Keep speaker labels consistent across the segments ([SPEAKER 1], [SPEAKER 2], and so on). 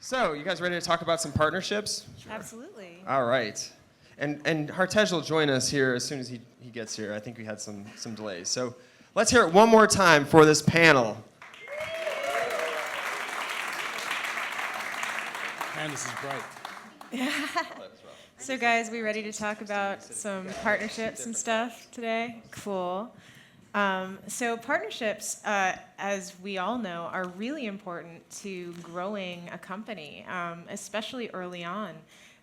[SPEAKER 1] So, you guys ready to talk about some partnerships?
[SPEAKER 2] Absolutely.
[SPEAKER 1] All right. And Hartej will join us here as soon as he gets here. I think we had some delays. So, let's hear it one more time for this panel.
[SPEAKER 3] Man, this is bright.
[SPEAKER 2] So guys, we ready to talk about some partnerships and stuff today? Cool. So partnerships, as we all know, are really important to growing a company, especially early on.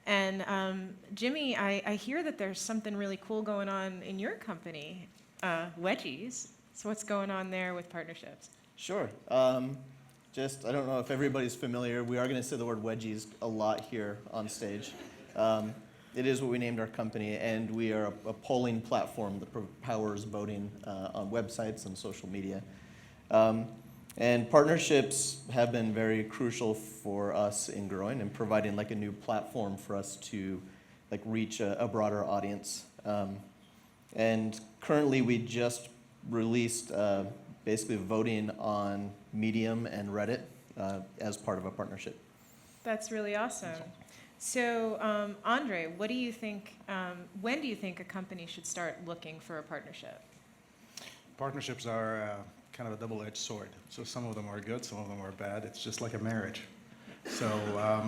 [SPEAKER 2] And Jimmy, I hear that there's something really cool going on in your company, Wedgies. So what's going on there with partnerships?
[SPEAKER 4] Sure. I don't know if everybody's familiar. We are going to say the word wedgies a lot here on stage. It is what we named our company, and we are a polling platform that powers voting on websites and social media. And partnerships have been very crucial for us in growing and providing like a new platform for us to like reach a broader audience. And currently, we just released basically voting on Medium and Reddit as part of a partnership.
[SPEAKER 2] That's really awesome. So, Andre, what do you think? When do you think a company should start looking for a partnership?
[SPEAKER 3] Partnerships are kind of a double-edged sword. So some of them are good, some of them are bad. It's just like a marriage. So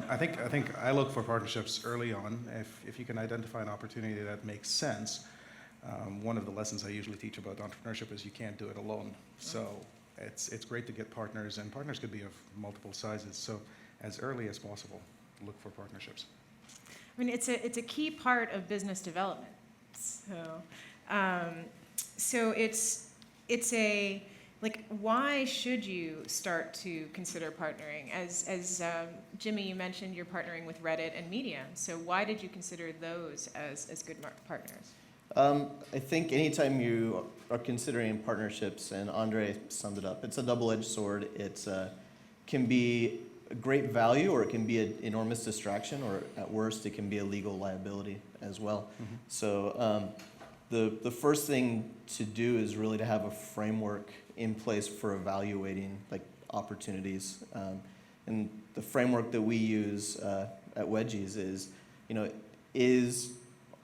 [SPEAKER 3] I think I look for partnerships early on. If you can identify an opportunity that makes sense. One of the lessons I usually teach about entrepreneurship is you can't do it alone. So it's great to get partners, and partners could be of multiple sizes. So as early as possible, look for partnerships.
[SPEAKER 2] I mean, it's a key part of business development. So it's a like, why should you start to consider partnering? As Jimmy, you mentioned you're partnering with Reddit and Medium. So why did you consider those as good partners?
[SPEAKER 4] I think anytime you are considering partnerships, and Andre summed it up, it's a double-edged sword. It can be a great value, or it can be an enormous distraction, or at worst, it can be a legal liability as well. Mm-hmm. So the first thing to do is really to have a framework in place for evaluating like opportunities. And the framework that we use at Wedgies is,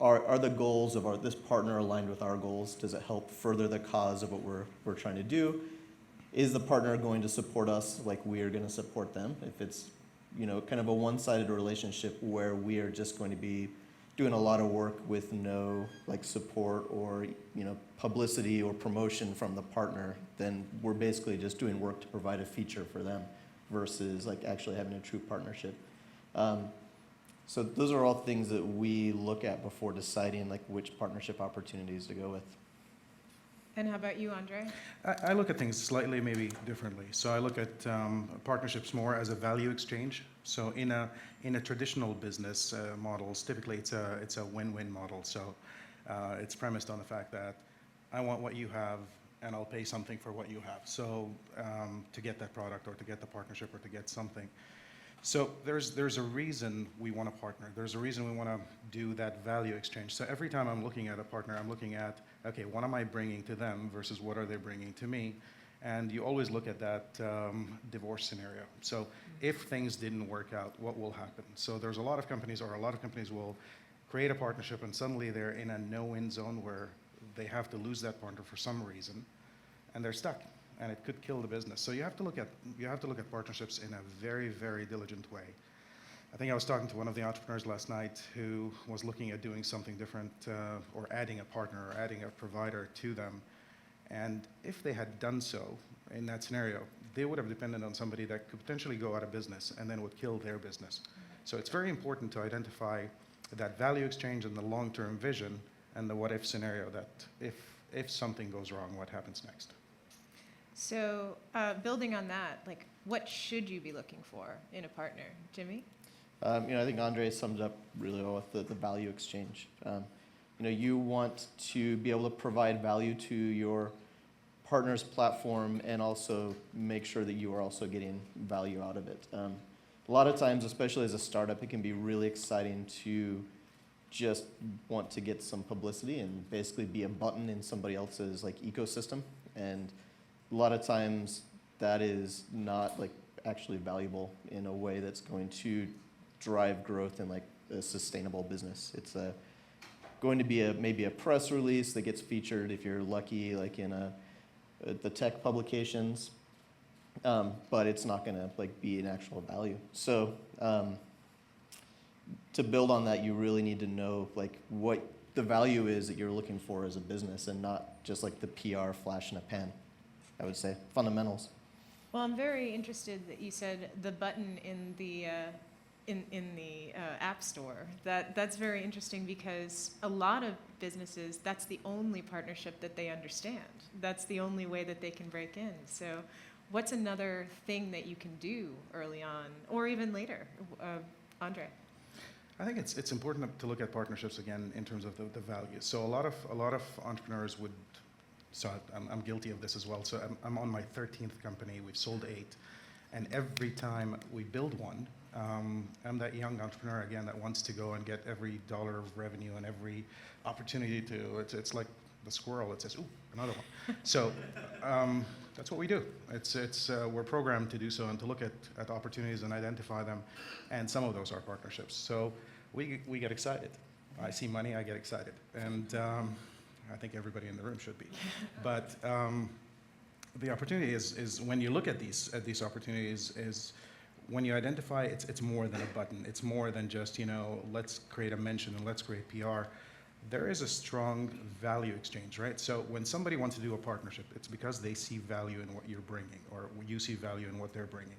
[SPEAKER 4] are the goals of this partner aligned with our goals? Does it help further the cause of what we're trying to do? Is the partner going to support us like we are going to support them? If it's, kind of a one-sided relationship where we are just going to be doing a lot of work with no like support or, publicity or promotion from the partner, then we're basically just doing work to provide a feature for them versus like actually having a true partnership. So those are all things that we look at before deciding like which partnership opportunities to go with.
[SPEAKER 2] And how about you, Andre?
[SPEAKER 3] I look at things slightly maybe differently. So I look at partnerships more as a value exchange. So in a traditional business models, typically it's a win-win model. So it's premised on the fact that I want what you have, and I'll pay something for what you have. So to get that product, or to get the partnership, or to get something. So there's a reason we want to partner. There's a reason we want to do that value exchange. So every time I'm looking at a partner, I'm looking at, okay, what am I bringing to them versus what are they bringing to me? And you always look at that divorce scenario. So if things didn't work out, what will happen? So there's a lot of companies will create a partnership, and suddenly they're in a no-win zone where they have to lose that partner for some reason, and they're stuck. And it could kill the business. So you have to look at partnerships in a very, very diligent way. I think I was talking to one of the entrepreneurs last night who was looking at doing something different, or adding a partner or adding a provider to them. And if they had done so in that scenario, they would have depended on somebody that could potentially go out of business and then would kill their business. So it's very important to identify that value exchange and the long-term vision and the what-if scenario, that if something goes wrong, what happens next?
[SPEAKER 2] So building on that, like, what should you be looking for in a partner? Jimmy?
[SPEAKER 4] I think Andre summed it up really well with the value exchange. You want to be able to provide value to your partner's platform and also make sure that you are also getting value out of it. A lot of times, especially as a startup, it can be really exciting to just want to get some publicity and basically be a button in somebody else's like ecosystem. And a lot of times that is not like actually valuable in a way that's going to drive growth in like a sustainable business. It's going to be maybe a press release that gets featured if you're lucky, like in the tech publications, but it's not going to like be an actual value. So to build on that, you really need to know like what the value is that you're looking for as a business, and not just like the PR flash in a pan. I would say fundamentals.
[SPEAKER 2] Well, I'm very interested that you said the button in the App Store. That's very interesting, because a lot of businesses, that's the only partnership that they understand. That's the only way that they can break in. So what's another thing that you can do early on or even later? Andre?
[SPEAKER 3] I think it's important to look at partnerships again in terms of the value. So a lot of entrepreneurs would, so I'm guilty of this as well. So I'm on my 13th company. We've sold 8, and every time we build one, I'm that young entrepreneur again that wants to go and get every dollar of revenue and every opportunity to. It's like the squirrel. It says, "Ooh, another one." So that's what we do. We're programmed to do so and to look at opportunities and identify them, and some of those are partnerships. So we get excited. I see money, I get excited, and I think everybody in the room should be. But the opportunity is when you look at these opportunities is when you identify it's more than a button. It's more than just let's create a mention and let's create PR. There is a strong value exchange, right? So when somebody wants to do a partnership, it's because they see value in what you're bringing, or you see value in what they're bringing.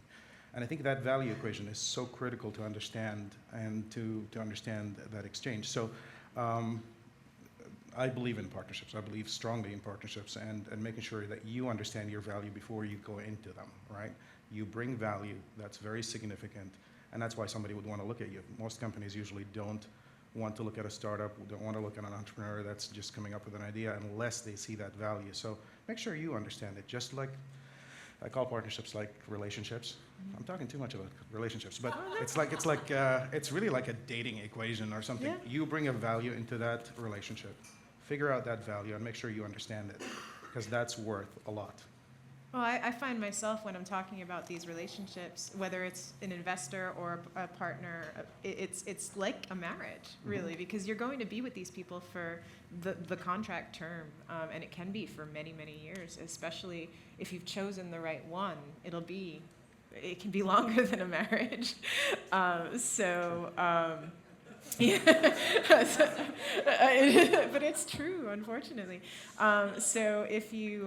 [SPEAKER 3] And I think that value equation is so critical to understand and to understand that exchange. So I believe in partnerships. I believe strongly in partnerships and making sure that you understand your value before you go into them, right? You bring value that's very significant, and that's why somebody would want to look at you. Most companies usually don't want to look at a startup, don't want to look at an entrepreneur that's just coming up with an idea unless they see that value. So make sure you understand it. Just like I call partnerships like relationships. I'm talking too much about relationships, but it's really like a dating equation or something.
[SPEAKER 2] Yeah.
[SPEAKER 3] You bring a value into that relationship, figure out that value, and make sure you understand it, because that's worth a lot.
[SPEAKER 2] Well, I find myself when I'm talking about these relationships, whether it's an investor or a partner, it's like a marriage, really, because you're going to be with these people for the contract term, and it can be for many, many years, especially if you've chosen the right one. It can be longer than a marriage. Yeah. But it's true, unfortunately. So if you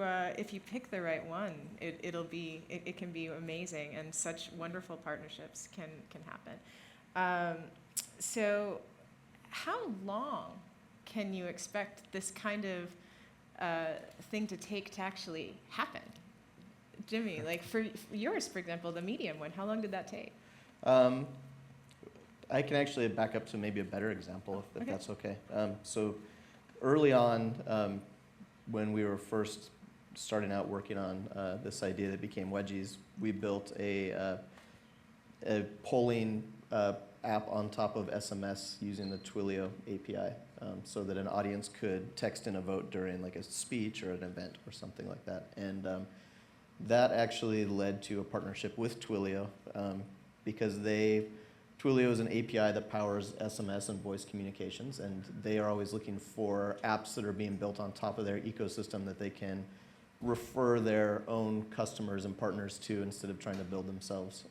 [SPEAKER 2] pick the right one, it can be amazing, and such wonderful partnerships can happen. So how long can you expect this kind of thing to take to actually happen? Jimmy, like for yours, for example, the medium one, how long did that take?
[SPEAKER 4] I can actually back up to maybe a better example, if
[SPEAKER 2] Okay.
[SPEAKER 4] that's okay. So early on, when we were first starting out working on this idea that became Wedgies, we built a polling app on top of SMS using the Twilio API, so that an audience could text in a vote during like a speech or an event or something like that. And that actually led to a partnership with Twilio, because Twilio is an API that powers SMS and voice communications, and they are always looking for apps that are being built on top of their ecosystem that they can refer their own customers and partners to instead of trying to build themselves.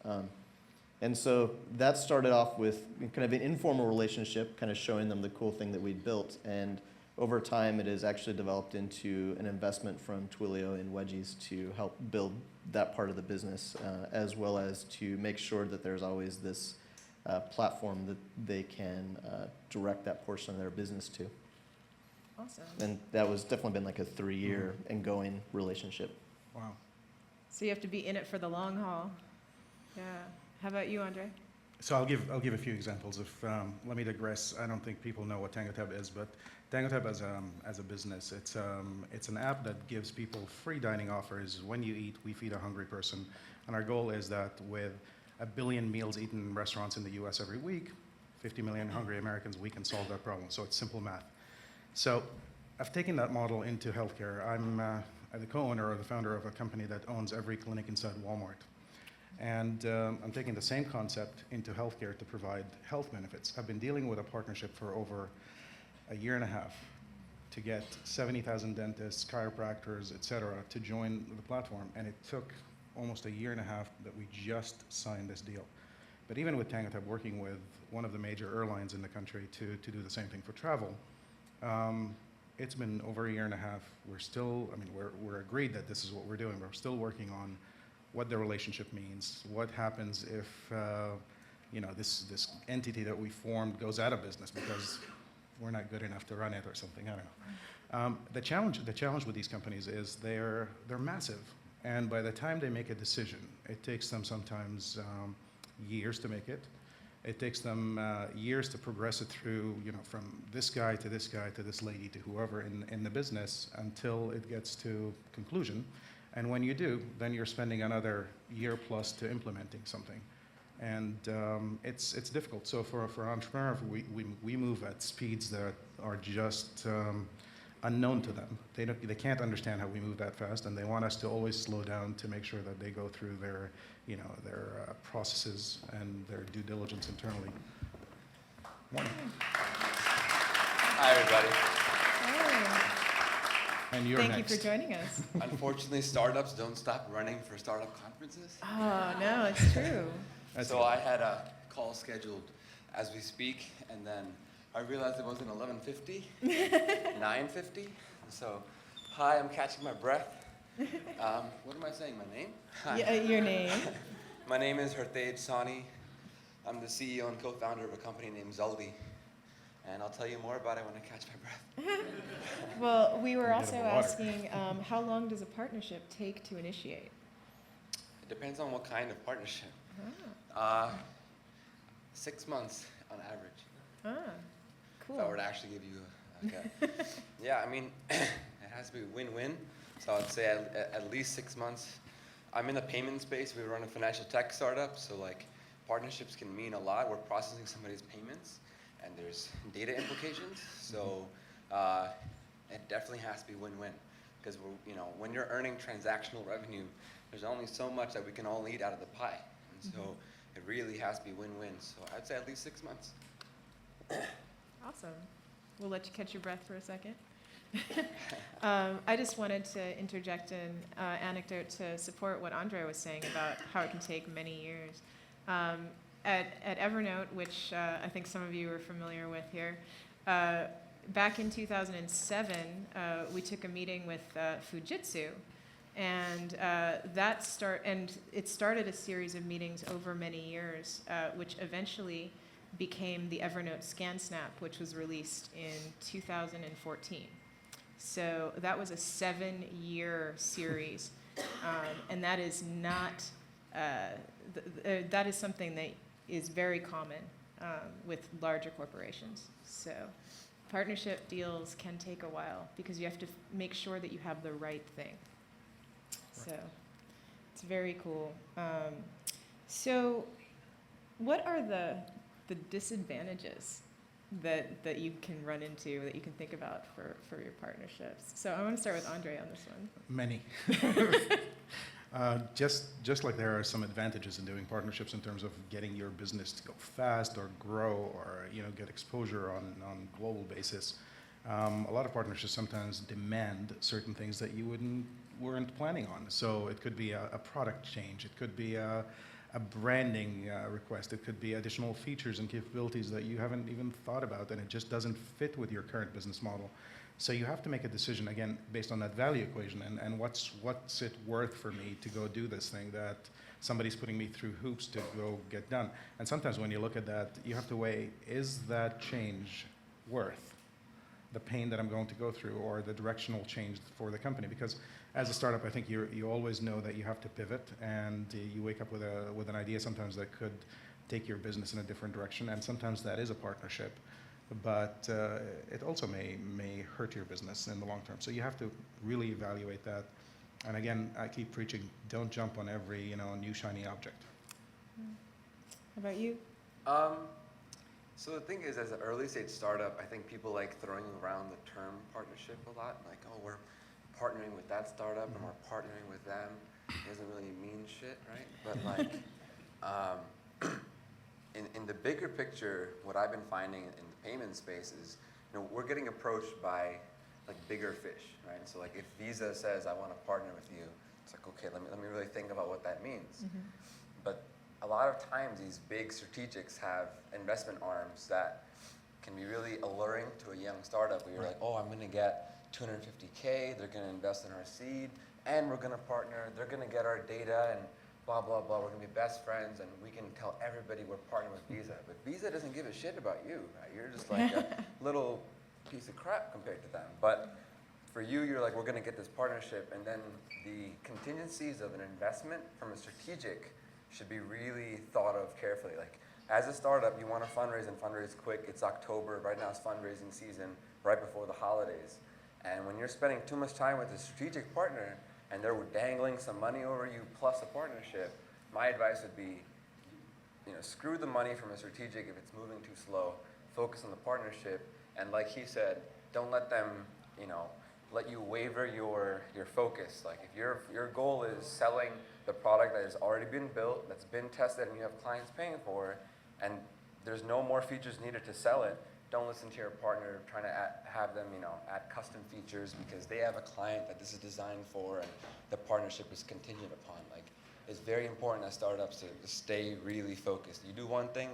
[SPEAKER 4] And so that started off with kind of an informal relationship, kind of showing them the cool thing that we'd built. And over time, it has actually developed into an investment from Twilio in Wedgies to help build that part of the business, as well as to make sure that there's always this platform that they can direct that portion of their business to.
[SPEAKER 2] Awesome.
[SPEAKER 4] And that was definitely been like a 3-year and going relationship.
[SPEAKER 3] Wow.
[SPEAKER 2] So you have to be in it for the long haul. Yeah. How about you, Andre?
[SPEAKER 3] So I'll give a few examples. Let me digress. I don't think people know what TangoTab is, but TangoTab as a business, it's an app that gives people free dining offers. When you eat, we feed a hungry person, and our goal is that with 1 billion meals eaten in restaurants in the U.S. every week, 50 million hungry Americans, we can solve that problem. So it's simple math. So I've taken that model into healthcare. I'm the co-owner or the founder of a company that owns every clinic inside Walmart. And I'm taking the same concept into healthcare to provide health benefits. I've been dealing with a partnership for over a year and a half to get 70,000 dentists, chiropractors, et cetera, to join the platform. And it took almost a year and a half that we just signed this deal. But even with Tangatech working with one of the major airlines in the country to do the same thing for travel, it's been over a year and a half. We're still, I mean, we're agreed that this is what we're doing. We're still working on what the relationship means, what happens if this entity that we formed goes out of business because we're not good enough to run it or something. I don't know. The challenge with these companies is they're massive, and by the time they make a decision, it takes them sometimes years to make it. It takes them years to progress it through, from this guy to this guy to this lady to whoever in the business until it gets to conclusion. And when you do, then you're spending another year plus to implementing something. And it's difficult. So for an entrepreneur, we move at speeds that are just unknown to them. They can't understand how we move that fast, and they want us to always slow down to make sure that they go through their processes and their due diligence internally. Morning.
[SPEAKER 5] Hi, everybody.
[SPEAKER 3] And you're
[SPEAKER 2] Thank
[SPEAKER 3] next.
[SPEAKER 2] you for joining us.
[SPEAKER 5] Unfortunately, startups don't stop running for startup conferences.
[SPEAKER 2] Oh, no, it's true.
[SPEAKER 3] That's
[SPEAKER 5] So
[SPEAKER 3] good.
[SPEAKER 5] I had a call scheduled as we speak, and then I realized it wasn't 11:50, 9:50. So, hi, I'm catching my breath. What am I saying? My name? Hi.
[SPEAKER 2] Your name?
[SPEAKER 5] My name is Hertej Sani. I'm the CEO and co-founder of a company named Zaldi. And I'll tell you more about it when I catch my breath.
[SPEAKER 2] Well, we were
[SPEAKER 3] Get a
[SPEAKER 2] also
[SPEAKER 3] bit of water.
[SPEAKER 2] asking, how long does a partnership take to initiate?
[SPEAKER 5] It depends on what kind of partnership. 6 months on average.
[SPEAKER 2] Cool.
[SPEAKER 5] If I were to actually give you okay. Yeah, I mean, it has to be win-win. So I'd say at least 6 months. I'm in the payment space. We run a financial tech startup, so like partnerships can mean a lot. We're processing somebody's payments, and there's data implications. So it definitely has to be win-win, because when you're earning transactional revenue, there's only so much that we can all eat out of the pie, and so it really has to be win-win. So I'd say at least 6 months.
[SPEAKER 2] Awesome. We'll let you catch your breath for a second. I just wanted to interject an anecdote to support what Andre was saying about how it can take many years. At Evernote, which I think some of you are familiar with here, back in 2007, we took a meeting with Fujitsu, and it started a series of meetings over many years, which eventually became the Evernote ScanSnap, which was released in 2014. So that was a 7-year series, and that is not that is something that is very common with larger corporations. So partnership deals can take a while because you have to make sure that you have the right thing. So it's very cool. So what are the disadvantages that you can run into, that you can think about for your partnerships? So I want to start with Andre on this one.
[SPEAKER 3] Many. Just like there are some advantages in doing partnerships in terms of getting your business to go fast or grow or get exposure on global basis. A lot of partnerships sometimes demand certain things that you weren't planning on. So it could be a product change. It could be a branding request. It could be additional features and capabilities that you haven't even thought about, and it just doesn't fit with your current business model. So you have to make a decision, again, based on that value equation, and what's it worth for me to go do this thing that somebody's putting me through hoops to go get done. And sometimes when you look at that, you have to weigh, is that change worth the pain that I'm going to go through or the directional change for the company? Because as a startup, I think you always know that you have to pivot, and you wake up with an idea sometimes that could take your business in a different direction, and sometimes that is a partnership, but it also may hurt your business in the long term. So you have to really evaluate that. And again, I keep preaching, don't jump on every new shiny object.
[SPEAKER 2] How about you?
[SPEAKER 5] So the thing is, as an early stage startup, I think people like throwing around the term partnership a lot. Like, oh, we're partnering with that startup and we're partnering with them. doesn't really mean shit, right? But like, in the bigger picture, what I've been finding in the payment space is, we're getting approached by like bigger fish, right? So like if Visa says, I want to partner with you, it's like, okay, let me really think about what that means. But a lot of times these big strategics have investment arms that can be really alluring to a young startup where you're like, oh, I'm going to get 250K, they're going to invest in our seed, and we're going to partner, they're going to get our data, and blah, blah, blah, we're going to be best friends, and we can tell everybody we're partnering with Visa. But Visa doesn't give a shit about you, right? You're just like a little piece of crap compared to them. But for you, you're like, we're going to get this partnership, and then the contingencies of an investment from a strategic should be really thought of carefully. Like, as a startup, you want to fundraise and fundraise quick. It's October. Right now it's fundraising season, right before the holidays. And when you're spending too much time with a strategic partner and they're dangling some money over you plus a partnership, my advice would be, screw the money from a strategic if it's moving too slow. Focus on the partnership. And like he said, don't let them, let you waver your focus. Like if your goal is selling the product that has already been built, that's been tested, and you have clients paying for it, and there's no more features needed to sell it, don't listen to your partner trying to have them, add custom features because they have a client that this is designed for and the partnership is contingent upon. Like, it's very important as startups to stay really focused. You do one thing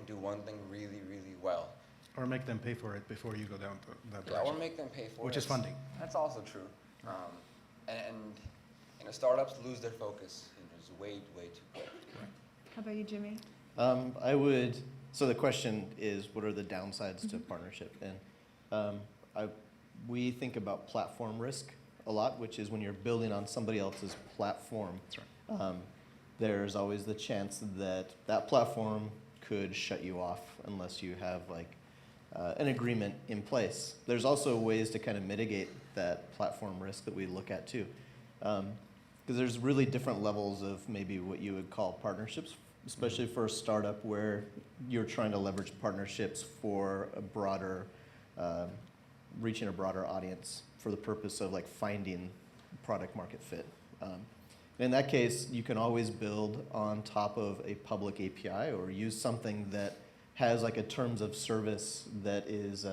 [SPEAKER 5] really, really well.
[SPEAKER 3] Or make them pay for it before you go down that
[SPEAKER 5] Yeah,
[SPEAKER 3] direction.
[SPEAKER 5] or make them pay for it.
[SPEAKER 3] Which is funding.
[SPEAKER 5] That's also true. And startups lose their focus just way too quick.
[SPEAKER 2] How about you, Jimmy?
[SPEAKER 4] So the question is, what are the downsides to partnership? And we think about platform risk a lot, which is when you're building on somebody else's platform.
[SPEAKER 3] That's right.
[SPEAKER 4] There's always the chance that that platform could shut you off unless you have an agreement in place. There's also ways to kind of mitigate that platform risk that we look at too. Because there's really different levels of maybe what you would call partnerships, especially for a startup where you're trying to leverage partnerships for a broader, reaching a broader audience for the purpose of finding product market fit. In that case, you can always build on top of a public API or use something that has a terms of service that is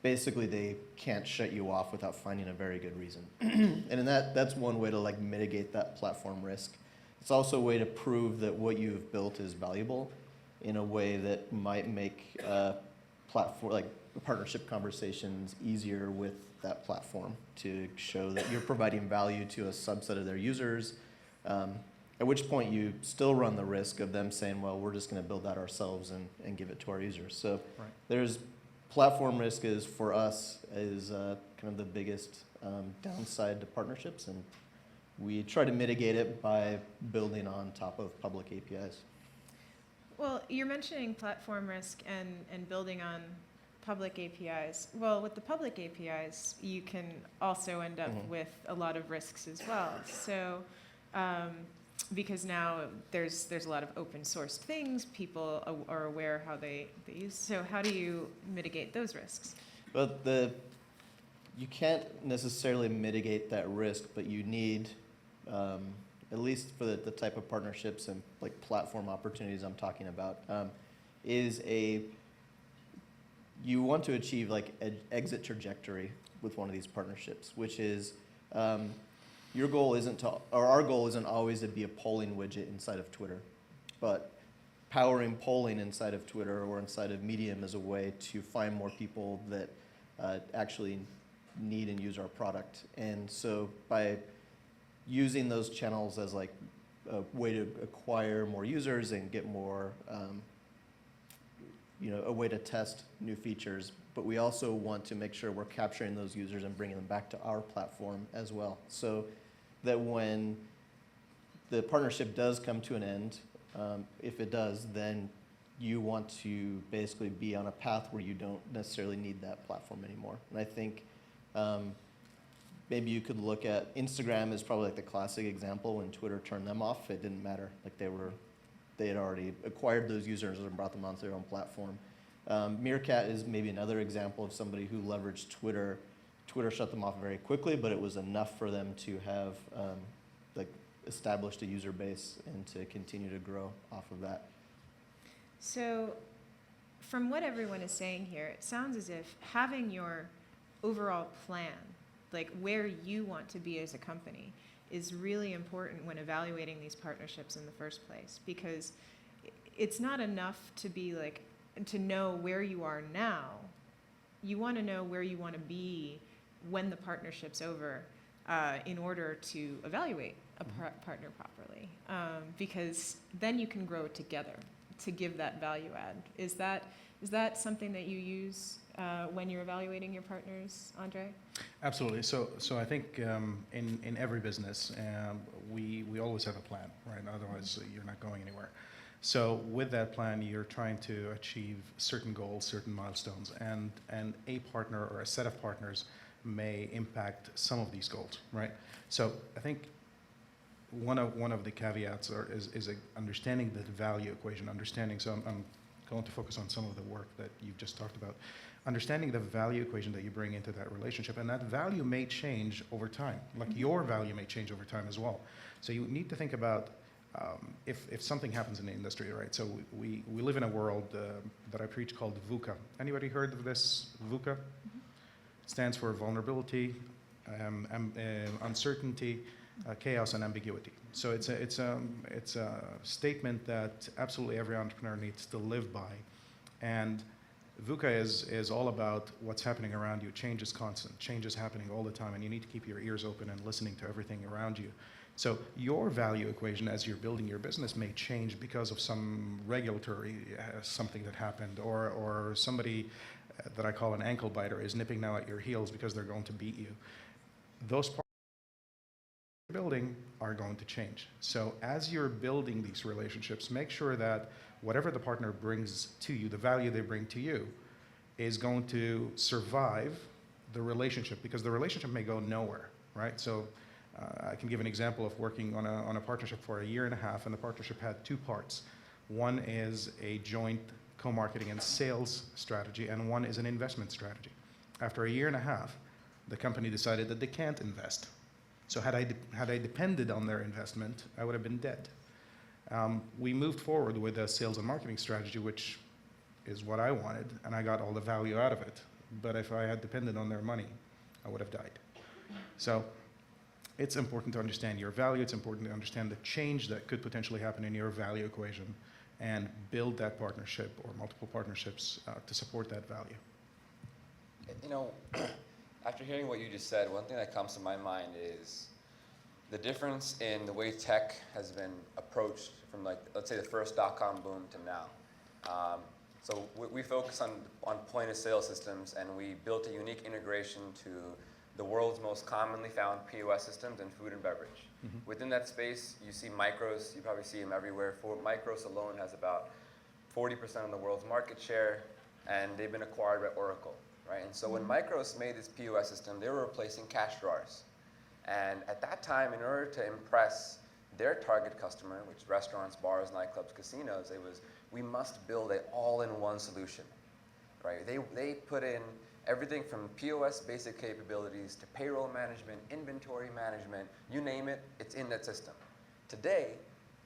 [SPEAKER 4] basically they can't shut you off without finding a very good reason. And that's one way to mitigate that platform risk. It's also a way to prove that what you've built is valuable in a way that might make platform partnership conversations easier with that platform to show that you're providing value to a subset of their users. At which point you still run the risk of them saying, well, we're just going to build that ourselves and give it to our users. So
[SPEAKER 3] Right.
[SPEAKER 4] there's platform risk is for us is kind of the biggest downside to partnerships, and we try to mitigate it by building on top of public APIs.
[SPEAKER 2] Well, you're mentioning platform risk and building on public APIs. Well, with the public APIs, you can also end up with a lot of risks as well. So, because now there's a lot of open source things, people are aware how they use. So how do you mitigate those risks?
[SPEAKER 4] Well, you can't necessarily mitigate that risk, but you need, at least for the type of partnerships and platform opportunities I'm talking about, you want to achieve an exit trajectory with one of these partnerships, which is your goal isn't our goal isn't always to be a polling widget inside of Twitter, but powering polling inside of Twitter or inside of Medium is a way to find more people that actually need and use our product. And so by using those channels as a way to acquire more users and get more, a way to test new features, but we also want to make sure we're capturing those users and bringing them back to our platform as well. So that when the partnership does come to an end, if it does, then you want to basically be on a path where you don't necessarily need that platform anymore. And I think maybe you could look at Instagram is probably the classic example. When Twitter turned them off, it didn't matter. They had already acquired those users and brought them onto their own platform. Meerkat is maybe another example of somebody who leveraged Twitter. Twitter shut them off very quickly, but it was enough for them to have established a user base and to continue to grow off of that.
[SPEAKER 2] So, from what everyone is saying here, it sounds as if having your overall plan, like where you want to be as a company, is really important when evaluating these partnerships in the first place, because it's not enough to be like, to know where you are now. You want to know where you want to be when the partnership's over, in order to evaluate a partner properly, because then you can grow together to give that value add. Is that something that you use when you're evaluating your partners, Andre?
[SPEAKER 3] Absolutely. So I think in every business, we always have a plan, right? Otherwise, you're not going anywhere. So with that plan, you're trying to achieve certain goals, certain milestones, and a partner or a set of partners may impact some of these goals, right? So I think one of the caveats is understanding the value equation, understanding, so I'm going to focus on some of the work that you've just talked about, understanding the value equation that you bring into that relationship, and that value may change over time, like your value may change over time as well. So you need to think about if something happens in the industry, right? So we live in a world that I preach called VUCA. Anybody heard of this VUCA? Stands for vulnerability, uncertainty, chaos, and ambiguity. So it's a statement that absolutely every entrepreneur needs to live by. And VUCA is all about what's happening around you. Change is constant. Change is happening all the time, and you need to keep your ears open and listening to everything around you. So your value equation as you're building your business may change because of some regulatory something that happened, or somebody that I call an ankle biter is nipping now at your heels because they're going to beat you. Those parts you're building are going to change. So as you're building these relationships, make sure that whatever the partner brings to you, the value they bring to you, is going to survive the relationship, because the relationship may go nowhere, right? So I can give an example of working on a partnership for a year and a half, and the partnership had two parts. One is a joint co-marketing and sales strategy, and one is an investment strategy. After a year and a half, the company decided that they can't invest. So had I depended on their investment, I would have been dead. We moved forward with a sales and marketing strategy, which is what I wanted, and I got all the value out of it. But if I had depended on their money, I would have died. So it's important to understand your value. It's important to understand the change that could potentially happen in your value equation, and build that partnership or multiple partnerships to support that value.
[SPEAKER 5] You know, after hearing what you just said, one thing that comes to my mind is the difference in the way tech has been approached from, like, let's say the first .com boom to now. So we focus on point of sale systems, and we built a unique integration to the world's most commonly found POS systems in food and beverage. Mm-hmm. Within that space, you see Micros. You probably see them everywhere. Micros alone has about 40% of the world's market share, and they've been acquired by Oracle, right? And so when Micros made this POS system, they were replacing cash drawers. And at that time, in order to impress their target customer, which is restaurants, bars, nightclubs, casinos, it was, we must build an all-in-one solution, right? They put in everything from POS basic capabilities to payroll management, inventory management, you name it, it's in that system. Today,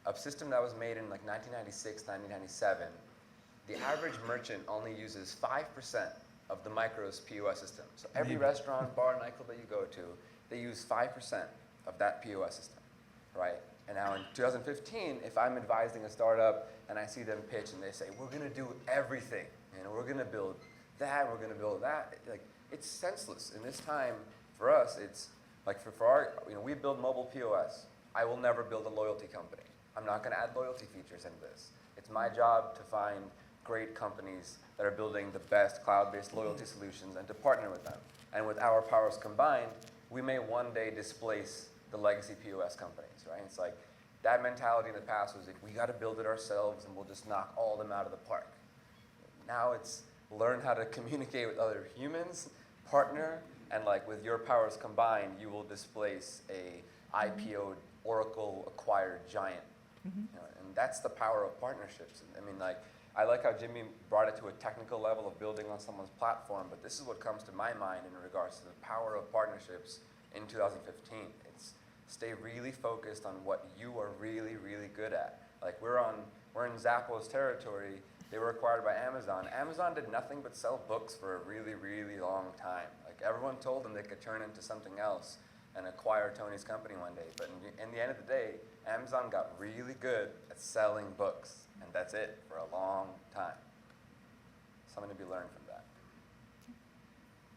[SPEAKER 5] a system that was made in like 1996, 1997, the average merchant only uses 5% of the Micros POS system. So every restaurant, bar, nightclub that you go to, they use 5% of that POS system, right? And now in 2015, if I'm advising a startup and I see them pitch and they say, we're gonna do everything, we're gonna build that, we're gonna build that, like, it's senseless. In this time, for us, it's like for our, we build mobile POS. I will never build a loyalty company. I'm not gonna add loyalty features into this. It's my job to find great companies that are building the best cloud-based loyalty solutions and to partner with them. And with our powers combined, we may one day displace the legacy POS companies, right? It's like that mentality in the past was like, we gotta build it ourselves and we'll just knock all of them out of the park. Now it's learn how to communicate with other humans, partner, and like with your powers combined, you will displace a IPO'd Oracle acquired giant. And that's the power of partnerships. I mean, like, I like how Jimmy brought it to a technical level of building on someone's platform, but this is what comes to my mind in regards to the power of partnerships in 2015. It's stay really focused on what you are really, really good at. Like we're in Zappos territory. They were acquired by Amazon. Amazon did nothing but sell books for a really, really long time. Like everyone told them they could turn into something else and acquire Tony's company one day. But in the end of the day, Amazon got really good at selling books, and that's it for a long time. Something to be learned from that.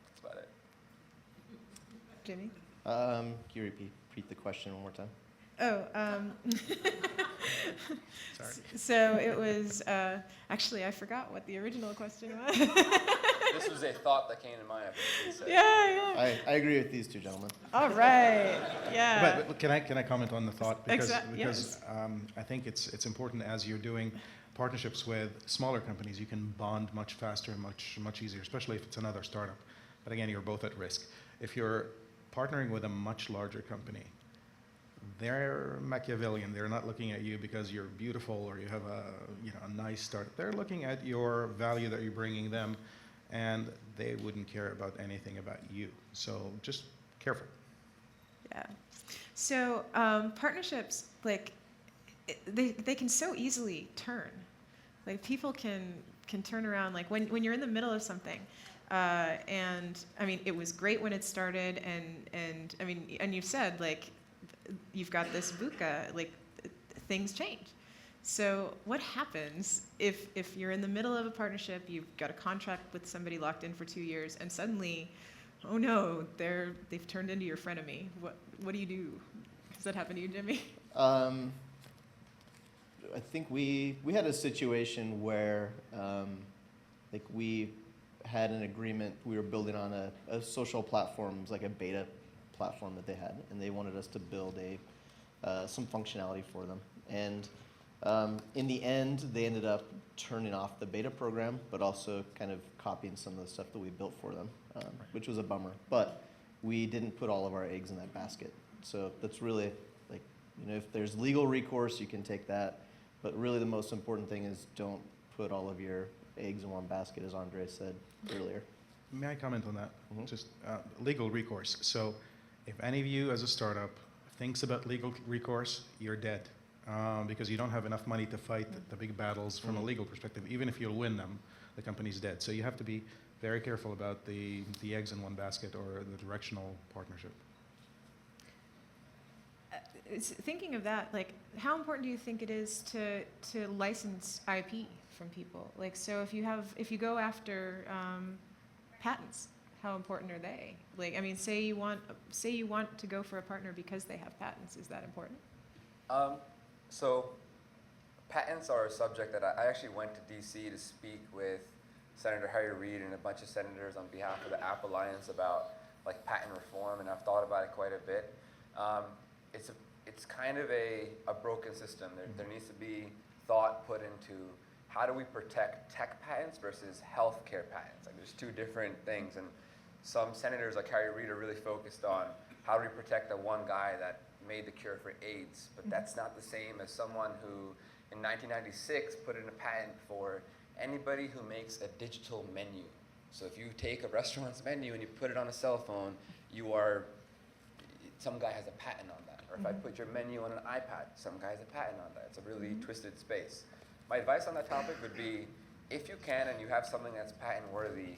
[SPEAKER 5] That's about it.
[SPEAKER 2] Jimmy?
[SPEAKER 4] Can you repeat the question one more time?
[SPEAKER 2] Oh,
[SPEAKER 3] Sorry.
[SPEAKER 2] so it was, actually, I forgot what the original question was.
[SPEAKER 5] This was a thought that came to mind after what you said.
[SPEAKER 2] Yeah.
[SPEAKER 4] I agree with these two gentlemen.
[SPEAKER 2] All right. Yeah.
[SPEAKER 3] But can I comment on the thought? Because,
[SPEAKER 2] Yes.
[SPEAKER 3] I think it's important as you're doing partnerships with smaller companies, you can bond much faster and much easier, especially if it's another startup. But again, you're both at risk. If you're partnering with a much larger company, they're Machiavellian. They're not looking at you because you're beautiful or you have a nice startup. They're looking at your value that you're bringing them, and they wouldn't care about anything about you. So just careful.
[SPEAKER 2] Yeah. So partnerships, like, they can so easily turn. Like people can turn around. Like when you're in the middle of something, and I mean, it was great when it started, and I mean, and you've said like, you've got this VUCA, like things change. So what happens if you're in the middle of a partnership, you've got a contract with somebody locked in for 2 years, and suddenly, oh no, they've turned into your frenemy. What do you do? Does that happen to you, Jimmy?
[SPEAKER 4] I think we had a situation where like we had an agreement. We were building on a social platform. It was like a beta platform that they had, and they wanted us to build some functionality for them. And in the end, they ended up turning off the beta program, but also kind of copying some of the stuff that we built for them, which was a bummer. But we didn't put all of our eggs in that basket. So that's really, like, if there's legal recourse, you can take that. But really the most important thing is don't put all of your eggs in one basket, as Andre said earlier.
[SPEAKER 3] May I comment on that?
[SPEAKER 4] Mhm.
[SPEAKER 3] Just legal recourse. So if any of you as a startup thinks about legal recourse, you're dead. Because you don't have enough money to fight the big battles from a legal perspective. Even if you'll win them, the company's dead. So you have to be very careful about the eggs in one basket or the directional partnership.
[SPEAKER 2] Thinking of that, like, how important do you think it is to license IP from people? Like, so if you go after patents, how important are they? Like, I mean, say you want to go for a partner because they have patents. Is that important?
[SPEAKER 5] So patents are a subject that I actually went to DC to speak with Senator Harry Reid and a bunch of senators on behalf of the App Alliance about like patent reform, and I've thought about it quite a bit. It's kind of a broken system. There needs to be thought put into how do we protect tech patents versus healthcare patents. Like there's two different things, and some senators like Harry Reid are really focused on how do we protect the one guy that made the cure for AIDS, but that's not the same as someone who in 1996 put in a patent for anybody who makes a digital menu. So if you take a restaurant's menu and you put it on a cell phone, some guy has a patent on that. Or if I put your menu on an iPad, some guy has a patent on that. It's a really twisted space. My advice on that topic would be, if you can and you have something that's patent worthy,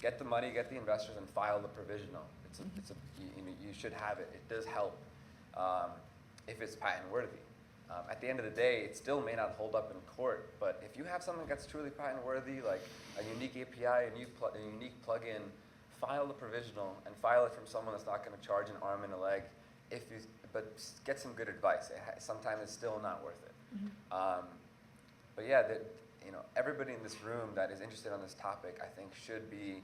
[SPEAKER 5] get the money, get the investors, and file the provisional. You should have it. It does help if it's patent worthy. At the end of the day, it still may not hold up in court, but if you have something that's truly patent worthy, like a unique API, a unique plugin, file the provisional and file it from someone that's not going to charge an arm and a leg. But get some good advice. Sometimes it's still not worth it. But yeah, everybody in this room that is interested on this topic, I think, should be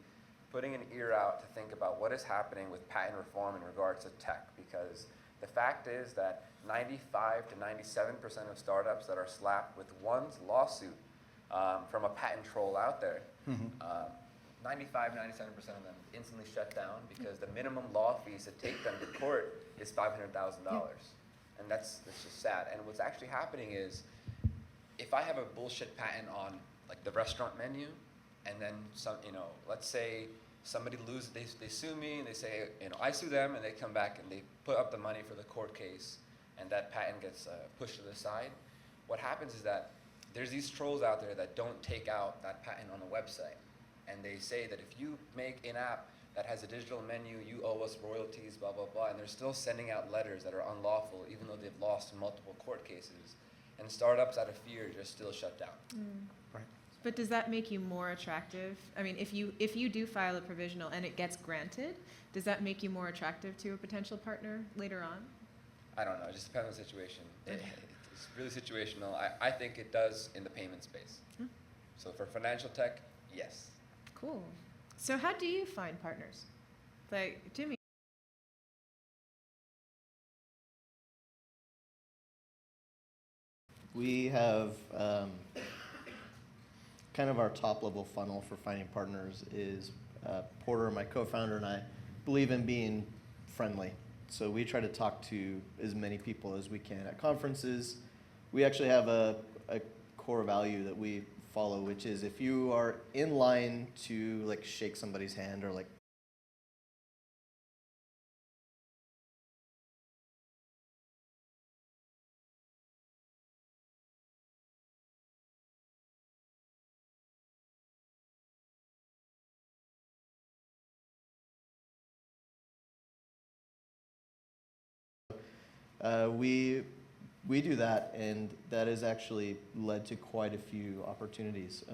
[SPEAKER 5] putting an ear out to think about what is happening with patent reform in regards to tech, because the fact is that 95 to 97% of startups that are slapped with one lawsuit from a patent troll out there, 95, 97% of them instantly shut down because the minimum law fees to take them to court is $500,000. And that's just sad. And what's actually happening is, if I have a bullshit patent on like the restaurant menu, and then let's say somebody loses, they sue me, and they say, I sue them, and they come back and they put up the money for the court case, and that patent gets pushed to the side. What happens is that there's these trolls out there that don't take out that patent on the website, and they say that if you make an app that has a digital menu, you owe us royalties, blah, blah, blah, and they're still sending out letters that are unlawful, even though they've lost multiple court cases. And startups, out of fear, just still shut down.
[SPEAKER 3] Right.
[SPEAKER 2] But does that make you more attractive? I mean, if you do file a provisional and it gets granted, does that make you more attractive to a potential partner later on?
[SPEAKER 5] I don't know. It just depends on the situation. It's really situational. I think it does in the payment space. So for financial tech, yes.
[SPEAKER 2] Cool. So how do you find partners? Like, Jimmy.
[SPEAKER 4] We have kind of our top level funnel for finding partners is Porter, my co-founder, and I believe in being friendly. So we try to talk to as many people as we can at conferences. We actually have a core value that we follow, which is if you are in line to like shake somebody's hand or like we do that, and that has actually led to quite a few opportunities.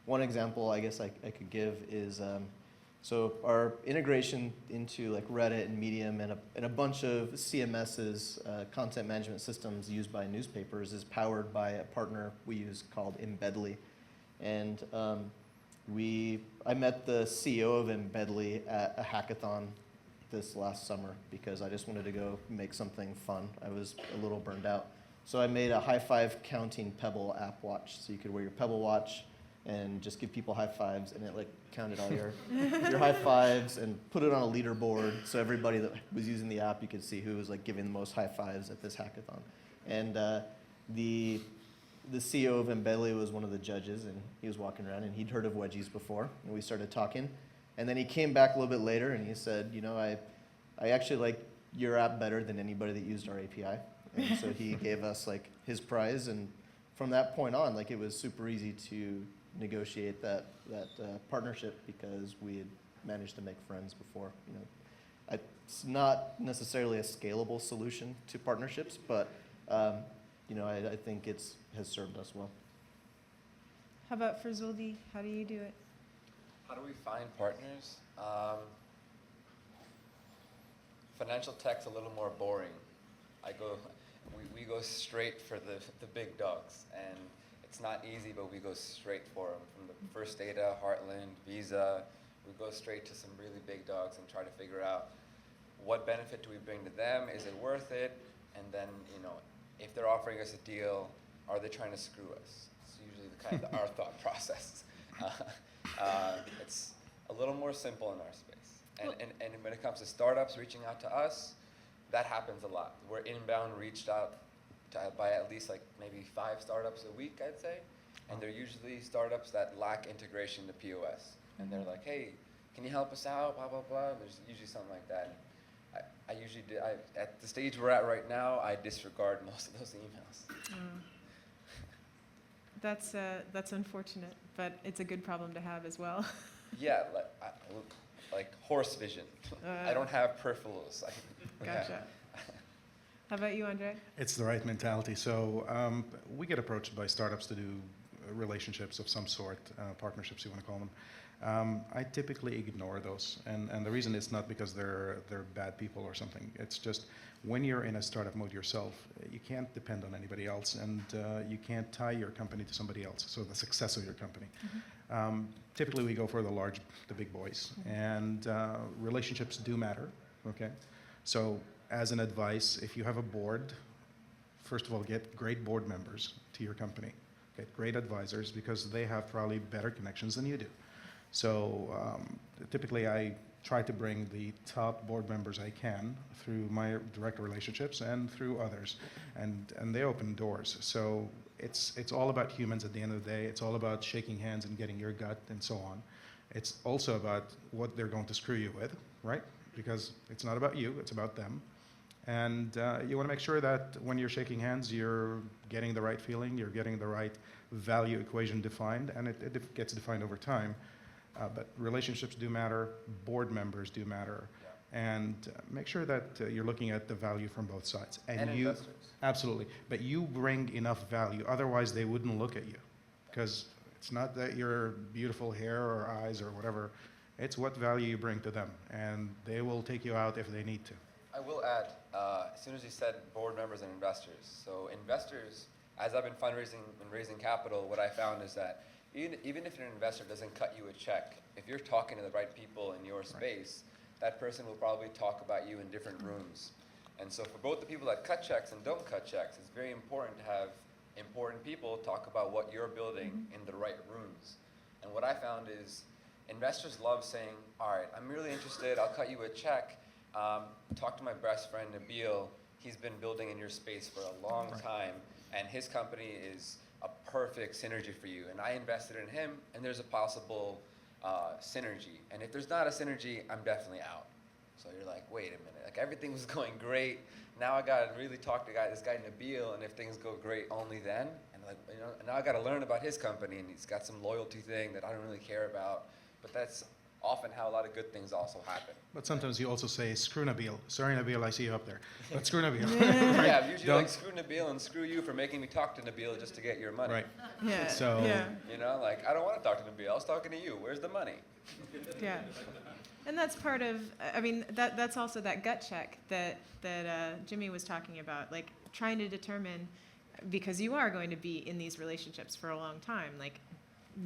[SPEAKER 4] One example I guess I could give is so our integration into like Reddit and Medium and a bunch of CMS's content management systems used by newspapers is powered by a partner we use called Embedly, and I met the CEO of Embedly at a hackathon this last summer because I just wanted to go make something fun. I was a little burned out. So I made a high five counting Pebble app watch. So you could wear your Pebble watch and just give people high fives, and it like counted all your high fives and put it on a leaderboard so everybody that was using the app, you could see who was like giving the most high fives at this hackathon. And the CEO of Embedly was one of the judges, and he was walking around and he'd heard of wedgies before, and we started talking. And then he came back a little bit later and he said, I actually like your app better than anybody that used our API. And so he gave us like his prize, and from that point on, like it was super easy to negotiate that partnership because we had managed to make friends before. It's not necessarily a scalable solution to partnerships, but I think has served us well.
[SPEAKER 2] How about for Zuldi? How do you do it?
[SPEAKER 5] How do we find partners? Financial tech's a little more boring. We go straight for the big dogs, and it's not easy, but we go straight for them. From the First Data, Heartland, Visa, we go straight to some really big dogs and try to figure out what benefit do we bring to them, is it worth it, and then, if they're offering us a deal, are they trying to screw us? It's usually the kind of our thought process. It's a little more simple in our space. And when it comes to startups reaching out to us, that happens a lot. We're inbound reached out by at least like maybe 5 startups a week, I'd say. And they're usually startups that lack integration to POS. And they're like, hey, can you help us out, blah, blah, blah. There's usually something like that. And at the stage we're at right now, I disregard most of those emails.
[SPEAKER 2] That's unfortunate, but it's a good problem to have as well.
[SPEAKER 5] Yeah, like horse vision. I don't have peripherals.
[SPEAKER 2] Gotcha. How about you, Andre?
[SPEAKER 3] It's the right mentality. So we get approached by startups to do relationships of some sort, partnerships you want to call them. I typically ignore those, and the reason is not because they're bad people or something. It's just when you're in a startup mode yourself, you can't depend on anybody else, and you can't tie your company to somebody else, so the success of your company. Typically we go for the big boys, and relationships do matter, okay? So as an advice, if you have a board, first of all, get great board members to your company. Get great advisors because they have probably better connections than you do. So typically I try to bring the top board members I can through my direct relationships and through others, and they open doors. So it's all about humans at the end of the day. It's all about shaking hands and getting your gut and so on. It's also about what they're going to screw you with, right? Because it's not about you, it's about them. And you want to make sure that when you're shaking hands, you're getting the right feeling, you're getting the right value equation defined, and it gets defined over time. But relationships do matter, board members do matter, and make sure that you're looking at the value from both sides.
[SPEAKER 5] And
[SPEAKER 3] you,
[SPEAKER 5] investors.
[SPEAKER 3] absolutely, but you bring enough value, otherwise they wouldn't look at you. Because it's not that your beautiful hair or eyes or whatever, it's what value you bring to them, and they will take you out if they need to.
[SPEAKER 5] I will add, as soon as you said board members and investors. So investors, as I've been fundraising and raising capital, what I found is that even if an investor doesn't cut you a check, if you're talking to the right people in your space, that person will probably talk about you in different rooms. And so for both the people that cut checks and don't cut checks, it's very important to have important people talk about what you're building in the right rooms. And what I found is investors love saying, all right, I'm really interested, I'll cut you a check. Talk to my best friend, Nabil. He's been building in your space for a long time, and his company is a perfect synergy for you. And I invested in him, and there's a possible synergy. And if there's not a synergy, I'm definitely out. So you're like, wait a minute, like everything was going great. Now I gotta really talk to this guy Nabil, and if things go great, only then. And like, now I gotta learn about his company, and he's got some loyalty thing that I don't really care about. But that's often how a lot of good things also happen.
[SPEAKER 3] But sometimes you also say, screw Nabil. Sorry, Nabil, I see you up there. But screw Nabil.
[SPEAKER 5] Yeah, I'm usually
[SPEAKER 3] Don't-
[SPEAKER 5] like, screw Nabil and screw you for making me talk to Nabil just to get your money.
[SPEAKER 3] Right.
[SPEAKER 2] Yeah.
[SPEAKER 3] So-
[SPEAKER 2] Yeah.
[SPEAKER 5] You know, like, I don't want to talk to Nabil. I was talking to you. Where's the money?
[SPEAKER 2] Yeah. And that's part of, I mean, that's also that gut check that Jimmy was talking about, like trying to determine, because you are going to be in these relationships for a long time, like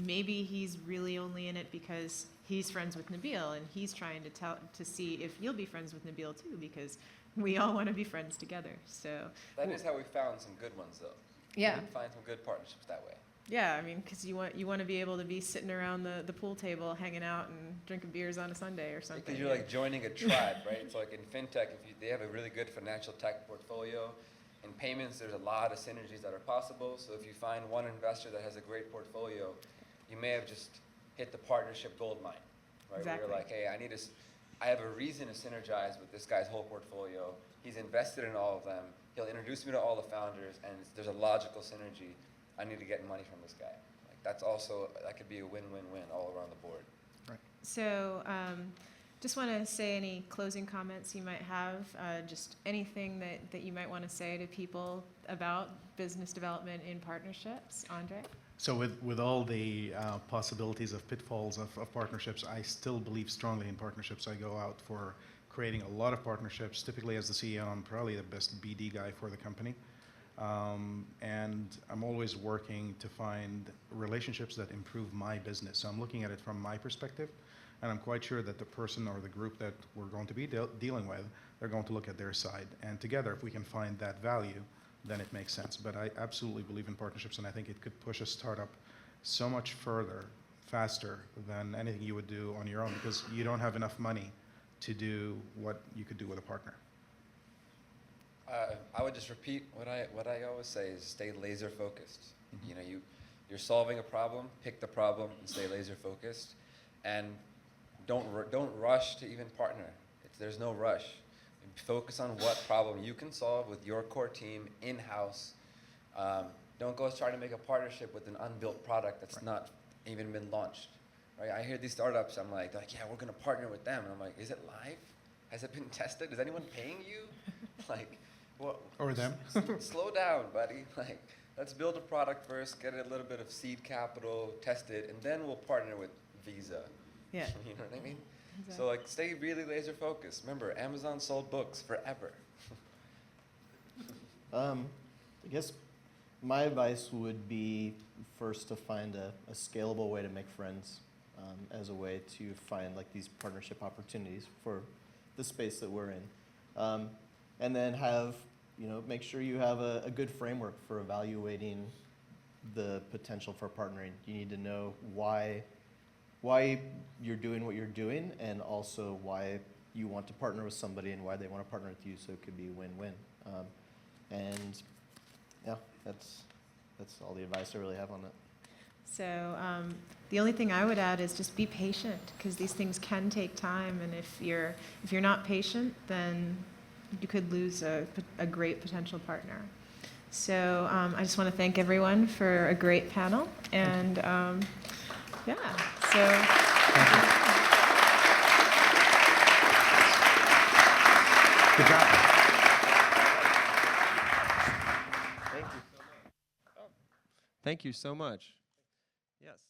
[SPEAKER 2] maybe he's really only in it because he's friends with Nabil, and he's trying to see if you'll be friends with Nabil too, because we all want to be friends together. So
[SPEAKER 5] That is how we found some good ones, though.
[SPEAKER 2] yeah.
[SPEAKER 5] We did find some good partnerships that way.
[SPEAKER 2] Yeah, I mean, because you want to be able to be sitting around the pool table, hanging out and drinking beers on a Sunday or something.
[SPEAKER 5] Because you're like joining a tribe, right? So like in fintech, they have a really good financial tech portfolio. In payments, there's a lot of synergies that are possible. So if you find one investor that has a great portfolio, you may have just hit the partnership gold mine, right?
[SPEAKER 2] Exactly.
[SPEAKER 5] Where you're like, hey, I have a reason to synergize with this guy's whole portfolio. He's invested in all of them. He'll introduce me to all the founders, and there's a logical synergy. I need to get money from this guy. Like that could be a win-win-win all around the board.
[SPEAKER 2] So, just want to say any closing comments you might have, just anything that you might want to say to people about business development in partnerships. Andre?
[SPEAKER 3] So with all the possibilities of pitfalls of partnerships, I still believe strongly in partnerships. I go out for creating a lot of partnerships. Typically as the CEO, I'm probably the best BD guy for the company. And I'm always working to find relationships that improve my business. So I'm looking at it from my perspective, and I'm quite sure that the person or the group that we're going to be dealing with, they're going to look at their side. And together, if we can find that value, then it makes sense. But I absolutely believe in partnerships, and I think it could push a startup so much further, faster than anything you would do on your own, because you don't have enough money to do what you could do with a partner.
[SPEAKER 5] I would just repeat what I always say is stay laser focused. You know, you're solving a problem, pick the problem and stay laser focused, and don't rush to even partner. There's no rush. Focus on what problem you can solve with your core team in-house. Don't go try to make a partnership with an unbuilt product that's not even been launched. Right? I hear these startups, I'm like, yeah, we're going to partner with them. And I'm like, is it live? Has it been tested? Is anyone paying you? Like, well,
[SPEAKER 3] Or them.
[SPEAKER 5] slow down, buddy. Like, let's build a product first, get a little bit of seed capital, test it, and then we'll partner with Visa.
[SPEAKER 2] Yeah.
[SPEAKER 5] You know what I mean?
[SPEAKER 2] Exactly.
[SPEAKER 5] So like, stay really laser focused. Remember, Amazon sold books forever.
[SPEAKER 4] I guess my advice would be first to find a scalable way to make friends as a way to find like these partnership opportunities for the space that we're in. And then make sure you have a good framework for evaluating the potential for partnering. You need to know why you're doing what you're doing, and also why you want to partner with somebody and why they want to partner with you, so it could be a win-win. And yeah, that's all the advice I really have on that.
[SPEAKER 2] So the only thing I would add is just be patient, because these things can take time, and if you're not patient, then you could lose a great potential partner. So I just want to thank everyone for a great panel, and yeah, so.
[SPEAKER 3] Good job.
[SPEAKER 1] Thank you so much. Yes.